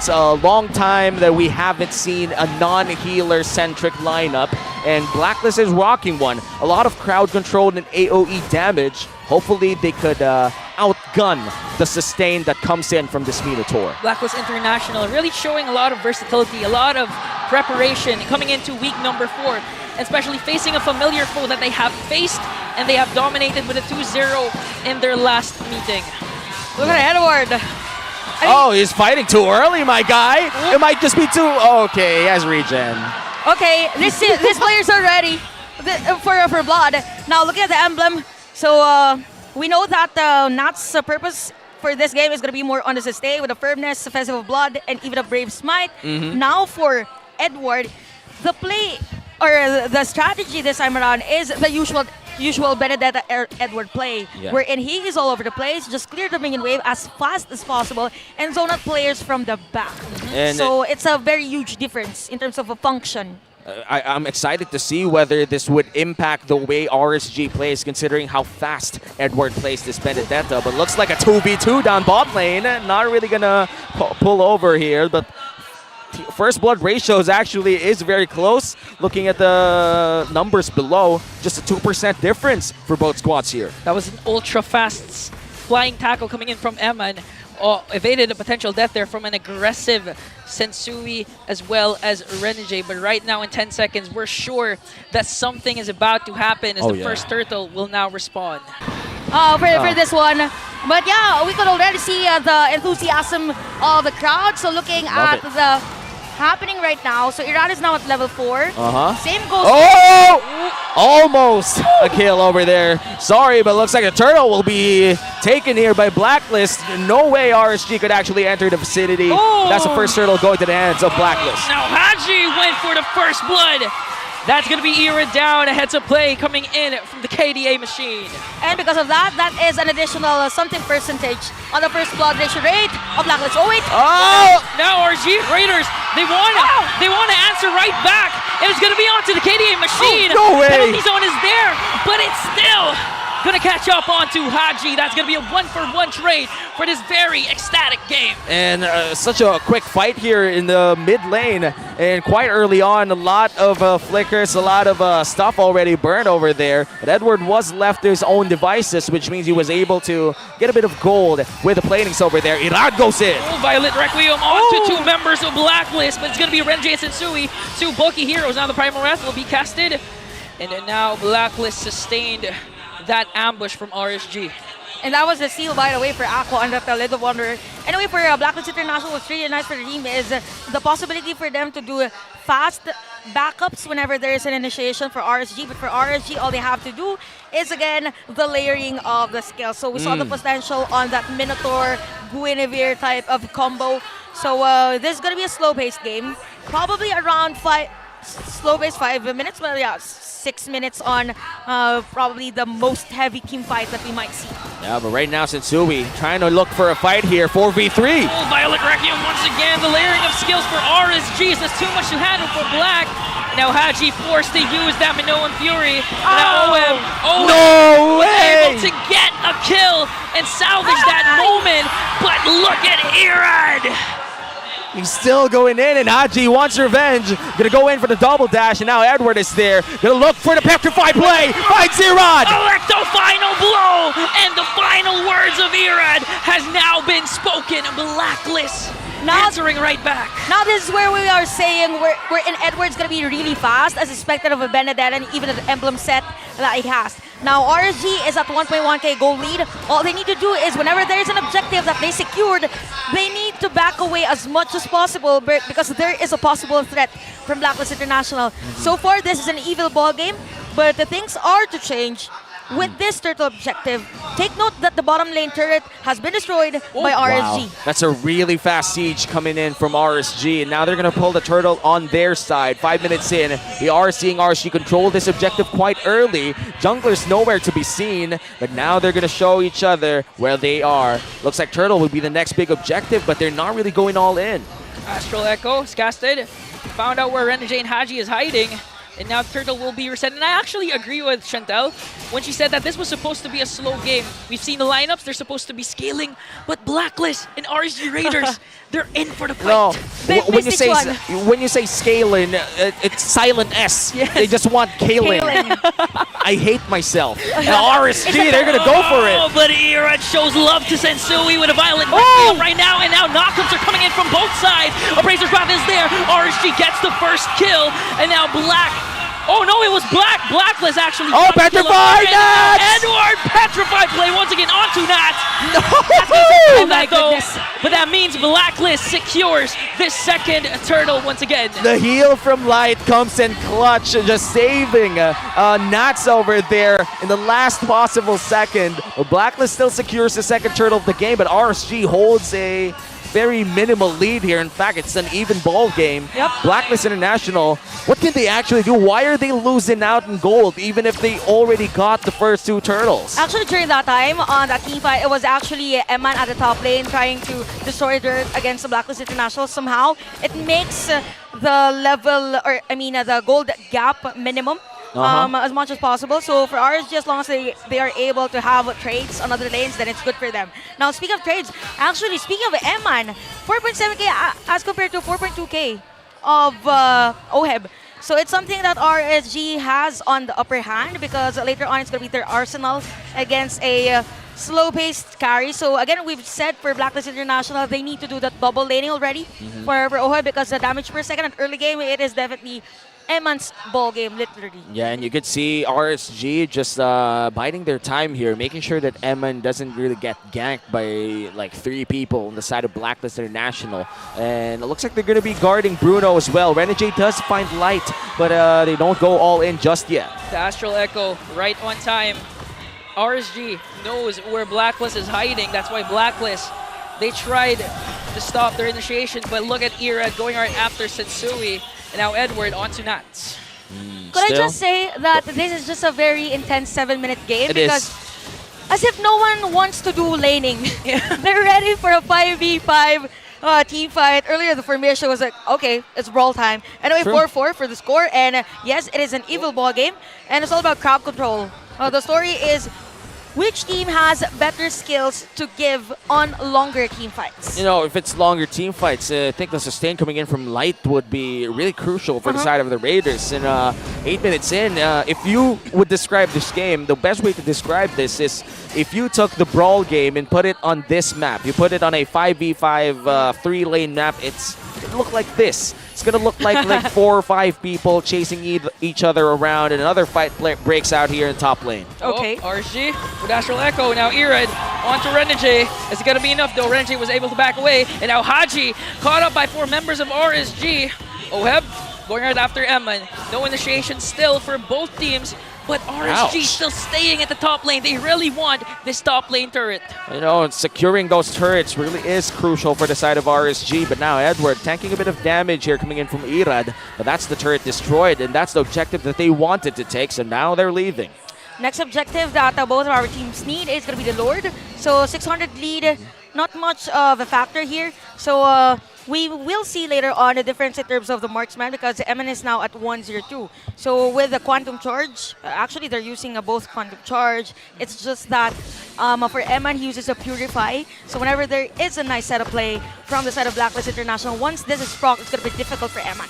It's a long time that we haven't seen a non-healer-centric lineup, and Blacklist is rocking one. A lot of crowd control and AoE damage. Hopefully they could outgun the sustain that comes in from this Minotaur. Blacklist International really showing a lot of versatility, a lot of preparation coming into week number 4, especially facing a familiar foe that they have faced and they have dominated with a 2-0 in their last meeting. Look at Edward. Oh, he's fighting too early, my guy. It might just be too... Okay, he has regen. Okay, these players are ready for blood. Now looking at the emblem, so we know that Nat's purpose for this game is going to be more on the sustain with the firmness, offensive of blood, and even a brave smite. Now for Edward, the play or the strategy this time around is the usual Benedetta Edward play, wherein he is all over the place, just clear the minion wave as fast as possible and zone out players from the back. So it's a very huge difference in terms of a function. I'm excited to see whether this would impact the way RSG plays, considering how fast Edward plays this Benedetta. But looks like a 2v2 down bot lane. Not really gonna pull over here, but first blood ratio is very close. Looking at the numbers below, just a 2% difference for both squads here. That was an ultra fast flying tackle coming in from Emma and evaded a potential death there from an aggressive Sensui as well as Renegade. But right now in 10 seconds, we're sure that something is about to happen as the first turtle will now respawn. For this one. But yeah, we could already see the enthusiasm of the crowd. So looking at the happening right now. So Iran is now at level 4. Same goes. Almost a kill over there. Sorry, but looks like a turtle will be taken here by Blacklist. No way RSG could actually enter the vicinity. That's the first turtle going to the hands of Blacklist. Now Haji went for the first blood. That's going to be Ira down, a heads-up play coming in from the KDA machine. And because of that, that is an additional something percentage on the first blood ratio rate of Blacklist. Now RG Raiders, they want to answer right back. And it's going to be onto the KDA machine. No way. Penalty zone is there, but it's still going to catch up onto Haji. That's going to be a 1-for-1 trade for this very ecstatic game. And such a quick fight here in the mid lane. And quite early on, a lot of flickers, a lot of stuff already burned over there. But Edward was left to his own devices, which means he was able to get a bit of gold with the planings over there. Iran goes in. Violet Requiem onto 2 members of Blacklist, but it's going to be Renjay and Sensui. 2 bulky heroes. Now the Primal Wrath will be casted. And then now Blacklist sustained that ambush from RSG. And that was the steal, by the way, for Aqua and the Lid of Wanderer. Anyway, for Blacklist International, what's really nice for the team is the possibility for them to do fast backups whenever there is an initiation for RSG. But for RSG, all they have to do is, again, the layering of the skills. So we saw the potential on that Minotaur, Guinevere type of combo. So this is going to be a slow-paced game. Probably around slow-paced 5 minutes, but yeah, 6 minutes on probably the most heavy team fight that we might see. Yeah, but right now Sensui trying to look for a fight here, 4v3. Violet Requiem once again, the layering of skills for RSG. That's too much to handle for Black. Now Haji forced to use that Minoan Fury. Now OM no way! Able to get a kill and salvage that moment. But look at Irad. He's still going in, and Haji wants revenge. Gonna go in for the double dash, and now Edward is there. Gonna look for the petrified play. Finds Irad. Electo final blow, and the final words of Irad has now been spoken. Blacklist answering right back. Now this is where we are saying we're in Edward's gonna be really fast, as expected of a Benedetta and even the emblem set that he has. Now RSG is at 1.1k gold lead. All they need to do is whenever there is an objective that they secured, they need to back away as much as possible because there is a possible threat from Blacklist International. So far, this is an evil ball game, but the things are to change with this turtle objective. Take note that the bottom lane turret has been destroyed by RSG. Wow. That's a really fast siege coming in from RSG, and now they're going to pull the turtle on their side. 5 minutes in, we are seeing RSG control this objective quite early. Jungler's nowhere to be seen, but now they're going to show each other where they are. Looks like turtle will be the next big objective, but they're not really going all in. Astral Echo is casted. Found out where Renegade and Haji is hiding. And now Turtle will be reset. And I actually agree with Chantel when she said that this was supposed to be a slow game. We've seen the lineups, they're supposed to be scaling, but Blacklist and RSG Raiders, they're in for the fight. No, When when you say scaling, it's silent S. Yes. They just want Kalen. I hate myself. Now RSG, they're gonna go for Oh, it. but Irad shows love to Sensui with a violent right now, and now knockups are coming in from both sides. Abraser's Wrath is there. RSG gets the first kill, and now Black. Oh no, it was Blacklist actually. Oh, petrified Nats! Edward, petrified play once again onto Nats. No! Oh my goodness. But that means Blacklist secures this second turtle once again. The heal from Light comes in clutch, just saving Nats over there in the last possible second. Blacklist still secures the second turtle of the game, but RSG holds a very minimal lead here. In fact, it's an even ball game. Yep. Blacklist International, what can they actually do? Why are they losing out in gold even if they already got the first two turtles? Actually, during that time, on that team fight, it was actually Eman at the top lane trying to destroy Dirt against the Blacklist International. Somehow, it makes the level, or I mean, the gold gap minimum. As much as possible. So for RSG, as long as they are able to have trades on other lanes, then it's good for them. Now, speaking of trades, actually, speaking of Eman, 4.7k as compared to 4.2k of OHEB. So it's something that RSG has on the upper hand because later on it's going to be their arsenal against a slow-paced carry. So again, we've said for Blacklist International, they need to do that double laning already for OHEB because the damage per second in early game, it is definitely Eman's ball game, literally. Yeah, and you could see RSG just biding their time here, making sure that Eman doesn't really get ganked by like 3 people on the side of Blacklist International. And it looks like they're going to be guarding Bruno as well. Renegade does find Light, but they don't go all in just yet. The Astral Echo right on time. RSG knows where Blacklist is hiding. That's why Blacklist, they tried to stop their initiation, but look at Irad going right after Sensui. And now Edward onto Nats. Could I just say that this is just a very intense 7-minute game? It because is. as if no one wants to do laning. They're ready for a 5v5 team fight. Earlier, the formation was like, okay, it's brawl time. Anyway, 4-4 for the score. And yes, it is an evil ball game. And it's all about crowd control. The story is which team has better skills to give on longer team fights. You know, if it's longer team fights, I think the sustain coming in from Light would be really crucial for the side of the Raiders. And 8 minutes in, if you would describe this game, the best way to describe this is if you took the Brawl game and put it on this map, you put it on a 5v5 3-lane map, it look like this. It's going to look like 4 or 5 people chasing each other around, and another fight breaks out here in top lane. Okay. Oh, RSG with Astral Echo. Now Irad onto Renegade. Is it going to be enough though? Renegade was able to back away. And now Haji caught up by 4 members of RSG. OHEB going right after Eman. No initiation still for both teams. But RSG still staying at the top lane. They really want this top lane turret. You know, securing those turrets really is crucial for the side of RSG. But now Edward tanking a bit of damage here coming in from Irad. But that's the turret destroyed, and that's the objective that they wanted to take. So now they're leaving. Next objective that both of our teams need is going to be the Lord. So 600 lead, not much of a factor here. So we will see later on the difference in terms of the marksman because Eman is now at 102. So with the Quantum Charge, actually they're using both Quantum Charge. It's just that for Eman, he uses a Purify. So whenever there is a nice setup play from the side of Blacklist International, once this is proc, it's going to be difficult for Eman.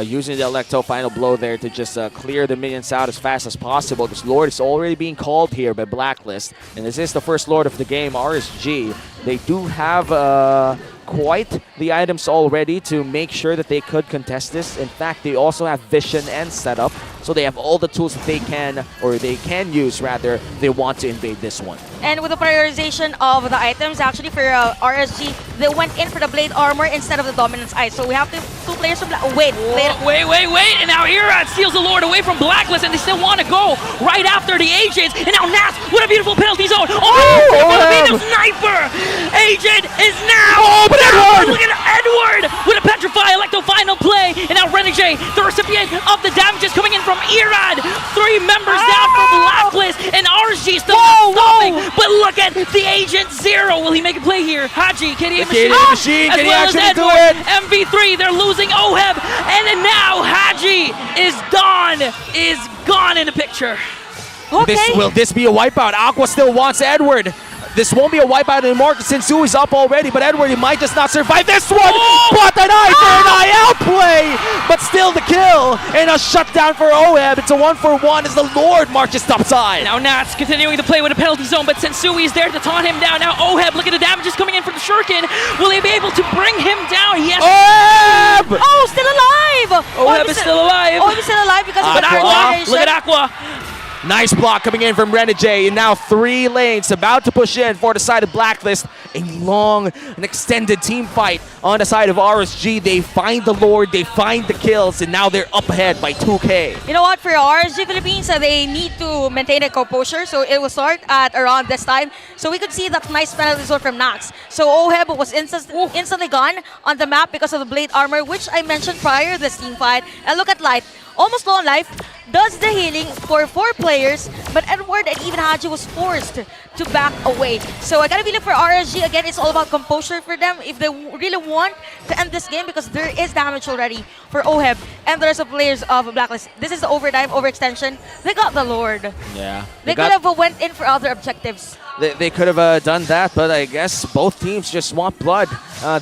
Using the Electo final blow there to just clear the minions out as fast as possible. This Lord is already being called here by Blacklist. And this is the first Lord of the game, RSG. They do have quite the items already to make sure that they could contest this. In fact, they also have vision and setup. So they have all the tools that they can use rather, they want to invade this one. And with the prioritization of the items, actually for RSG, they went in for the Blade Armor instead of the Dominance Ice. So we have 2 players from Wait. And now Irad steals the Lord away from Blacklist, and they still want to go right after the agents. And now Nats with a beautiful penalty zone. Oh, the sniper! Agent is now! Oh, but Edward! Look at Edward with a Petrify Electo final play. And now Renegade, the recipient of the damages coming in from Irad. 3 members down for Blacklist, and RSG still not stopping. everything. But look at the Agent Zero. Will he make a play here? Haji, KDA Machine, Machine, as can he well as actually do Edward. it? MV3, they're losing Oheb. And then now Haji is gone in the picture. Okay. Will this be a wipeout? Aqua still wants Edward. This won't be a wipeout anymore because Sensui's up already, but Edward, he might just not survive this one. But an eye for an eye outplay, but still the kill and a shutdown for Oheb. It's a 1-for-1 as the Lord marches topside. Now Nats continuing to play with a penalty zone, but Sensui is there to taunt him down. Now Oheb, look at the damages coming in from the Shuriken. Will he be able to bring him down? Yes. Oheb! Oh, still alive! Oheb is still alive. Oheb is still alive because of But the Aqua, coordination. look at Aqua. Nice block coming in from Renegade, and now 3 lanes about to push in for the side of Blacklist. A long and extended team fight on the side of RSG. They find the Lord, they find the kills, and now they're up ahead by 2K. You know what, for RSG Philippines, they need to maintain a composure, so it will start at around this time. So we could see that nice penalty zone from Nax. So Oheb was instantly gone on the map because of the blade armor, which I mentioned prior this team fight. And look at Light, almost low on life, does the healing for 4 players, but Edward and even Haji was forced to back away. So I gotta be look for RSG. Again, it's all about composure for them if they really want to end this game, because there is damage already for Oheb and the rest of players of Blacklist. This is overtime, overextension. They got the Lord. Yeah. They could have went in for other objectives. They could have done that, but I guess both teams just want blood.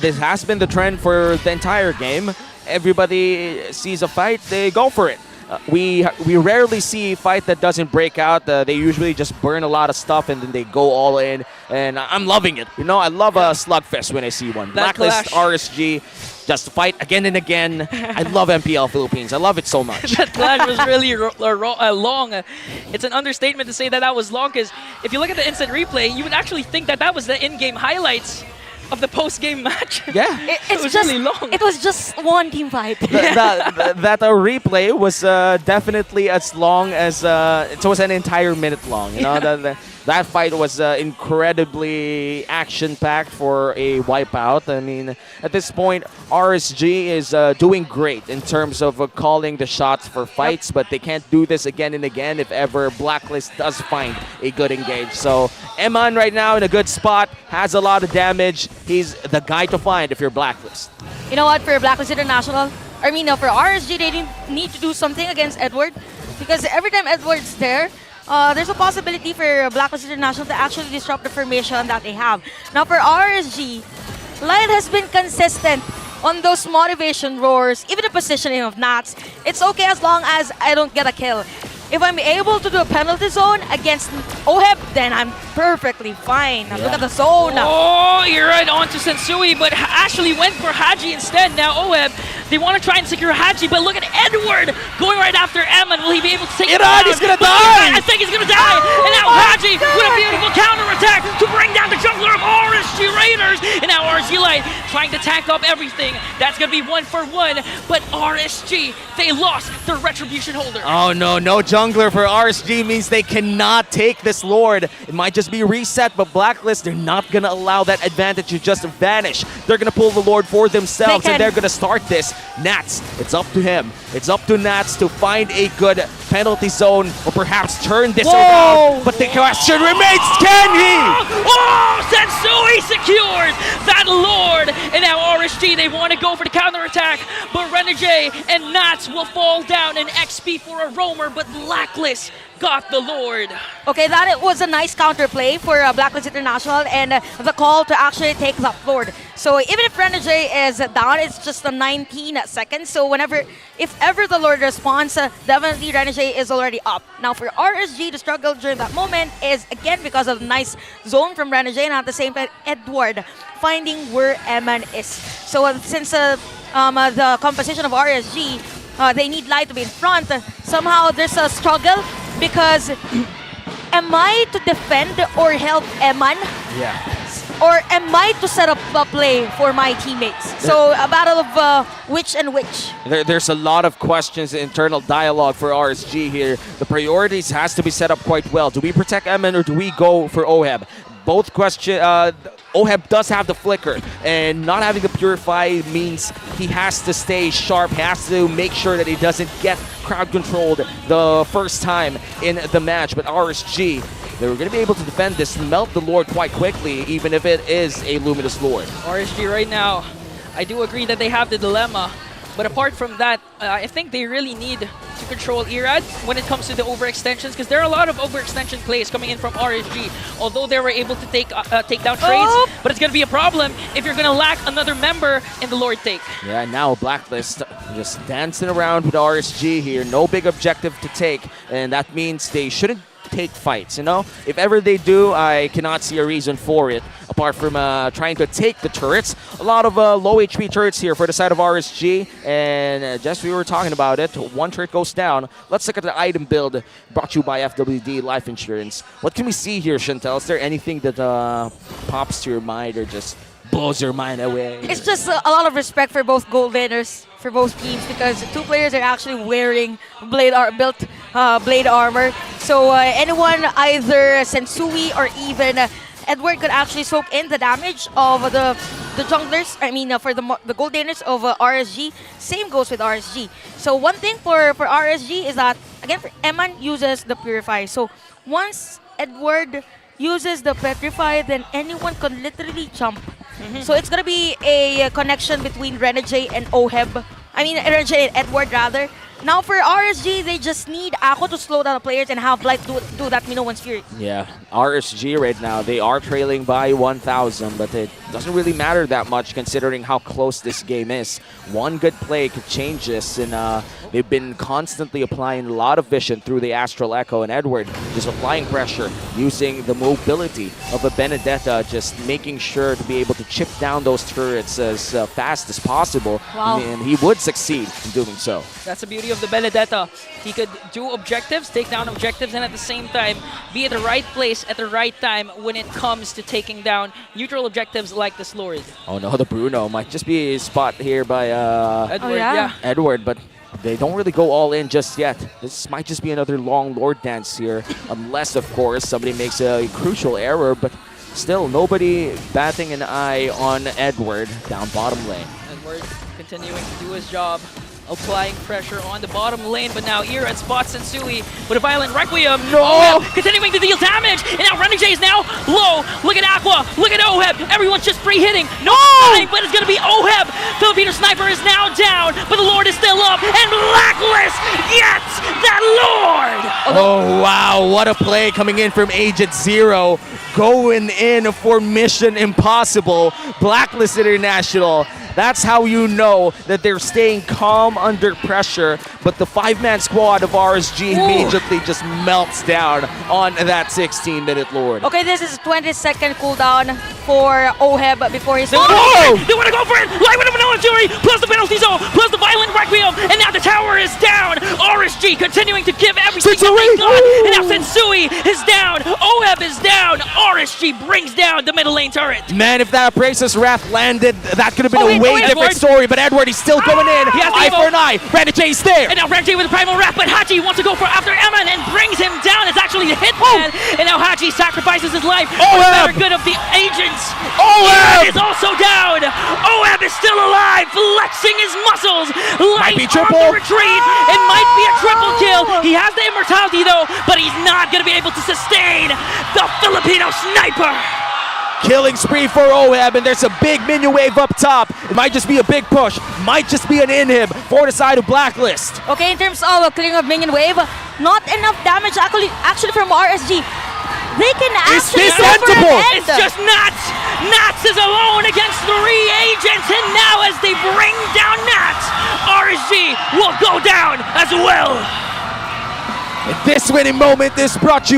This has been the trend for the entire game. Everybody sees a fight, they go for it. We rarely see a fight that doesn't break out. They usually just burn a lot of stuff and then they go all in. And I'm loving it. You know, I love a slugfest when I see one. That Blacklist, clash. RSG, just fight again and again. I love MPL Philippines. I love it so much. That clash was really long. It's an understatement to say that that was long, because if you look at the instant replay, you would actually think that that was the in-game highlights of the post-game match. Yeah. It's was just really long. It was just one team fight. That replay was definitely as long as it was an entire minute long. You know, that fight was incredibly action-packed for a wipeout. I mean, at this point, RSG is doing great in terms of calling the shots for fights, but they can't do this again and again if ever Blacklist does find a good engage. So Eman right now in a good spot, has a lot of damage. He's the guy to find if you're Blacklist. You know what, for Blacklist International, I mean, for RSG, they need to do something against Edward, because every time Edward's there, there's a possibility for Blacklist International to actually disrupt the formation that they have. Now for RSG, Lion has been consistent on those motivation roars, even the positioning of Nats. It's okay as long as I don't get a kill. If I'm able to do a penalty zone against Oheb, then I'm perfectly fine. Look at the zone. Oh, you're right on to Sensui, but Ashley went for Haji instead. Now Oheb, they want to try and secure Haji, but look at Edward going right after Eman. Will he be able to take him down? He's gonna But die! I think he's gonna die. And now Haji with a beautiful counterattack to bring down the jungler of RSG Raiders. And now RSG Light trying to tank up everything. That's gonna be 1-for-1, but RSG, they lost their retribution holder. Oh no, no jungler for RSG means they cannot take this Lord. It might just be reset, but Blacklist, they're not gonna allow that advantage to just vanish. They're gonna pull the Lord for themselves, and they're gonna start this. Nats, it's up to him. It's up to Nats to find a good penalty zone or perhaps turn this around. But the question remains, can he? Oh, Sensui secures that Lord. And now RSG, they want to go for the counterattack, but Renegade and Nats will fall down in XP for a roamer, but Blacklist got the Lord. Okay, that was a nice counterplay for Blacklist International, and the call to actually take that Lord. So even if Renegade is down, it's just a 19 seconds. So if ever the Lord responds, definitely Renegade is already up. Now for RSG, the struggle during that moment is again because of the nice zone from Renegade, and at the same time, Edward finding where Eman is. So since the composition of RSG, they need Light to be in front, somehow there's a struggle, because am I to defend or help Eman? Yeah. Or am I to set up a play for my teammates? So a battle of which and which. There's a lot of questions, internal dialogue for RSG here. The priorities has to be set up quite well. Do we protect Eman or do we go for Oheb? Both question. Oheb does have the flicker, and not having the purify means he has to stay sharp. He has to make sure that he doesn't get crowd controlled the first time in the match. But RSG, they were going to be able to defend this, melt the Lord quite quickly, even if it is a Luminous Lord. RSG right now, I do agree that they have the dilemma. But apart from that, I think they really need to control Irad when it comes to the overextensions, because there are a lot of overextension plays coming in from RSG. Although they were able to take down trades, but it's going to be a problem if you're going to lack another member in the Lord take. Yeah, now Blacklist just dancing around with RSG here. No big objective to take, and that means they shouldn't take fights, you know? If ever they do, I cannot see a reason for it, apart from trying to take the turrets. A lot of low HP turrets here for the side of RSG, and just we were talking about it, one turret goes down. Let's look at the item build brought to you by FWD Life Insurance. What can we see here, Chantel? Is there anything that pops to your mind or just blows your mind away? It's just a lot of respect for both gold winners, for both teams, because the two players are actually wearing built blade armor. So anyone, either Sensui or even Edward, could actually soak in the damage of the junglers. I mean, for the gold winners of RSG. Same goes with RSG. So one thing for RSG is that, again, Eman uses the Purify. So once Edward uses the Petrify, then anyone can literally jump. So it's gonna be a connection between Renegade and Oheb. I mean, Renegade and Edward, rather. Now for RSG, they just need Ako to slow down the players and have Blight do that Minowan's Fury. Yeah, RSG right now, they are trailing by 1,000, but it doesn't really matter that much considering how close this game is. One good play could change this, and they've been constantly applying a lot of vision through the Astral Echo, and Edward just applying pressure, using the mobility of a Benedetta, just making sure to be able to chip down those turrets as fast as possible. Wow. And he would succeed in doing so. That's the beauty of the Benedetta. He could do objectives, take down objectives, and at the same time be at the right place at the right time when it comes to taking down neutral objectives like this Lord. Oh no, the Bruno might just be a spot here by Edward, yeah. Edward, but they don't really go all in just yet. This might just be another long Lord dance here, unless, of course, somebody makes a crucial error, but still, nobody batting an eye on Edward down bottom lane. Edward continuing to do his job, applying pressure on the bottom lane, but now Irad spots Sensui with a violent Requiem. No! Oheb continuing to deal damage, and now Renegade is now low. Look at Aqua, look at Oheb. Everyone's just free-hitting. No time, but it's going to be Oheb. Filipino Sniper is now down, but the Lord is still up, and Blacklist gets that Lord! Oh, wow, what a play coming in from Agent Zero. Going in for Mission Impossible. Blacklist International. That's how you know that they're staying calm under pressure, but the 5-man squad of RSG immediately just melts down on that 16-minute Lord. Okay, this is a 20-second cooldown for Oheb before his... They want to go for it! Light with a Manoa Fury, plus the penalty zone, plus the violent Requiem, and now the tower is down! RSG continuing to give everything that they got, and now Sensui is down, Oheb is down, RSG brings down the middle lane turret. Man, if that Brace's Wrath landed, that could have been a way different Edward. story, but Edward, he's still going in. He has the Eye evo. for an eye. Renegade's there. And now Renegade with the Primal Wrath, but Haji wants to go for after Eman and brings him down. It's actually the hitman, and now Haji sacrifices his life for the better good of the agents. Oheb is also down. Oheb is still alive, flexing his muscles. Might be Light triple. on the retreat. It might be a triple kill. He has the immortality though, but he's not going to be able to sustain the Filipino Sniper. Killing spree for Oheb, and there's a big minion wave up top. It might just be a big push. Might just be an inhib for the side of Blacklist. Okay, in terms of clearing of minion wave, not enough damage actually from RSG. They can actually go for an sensible. end. It's just Nats. Nats is alone against 3 agents, and now as they bring down Nats, RSG will go down as well. This winning moment is brought to you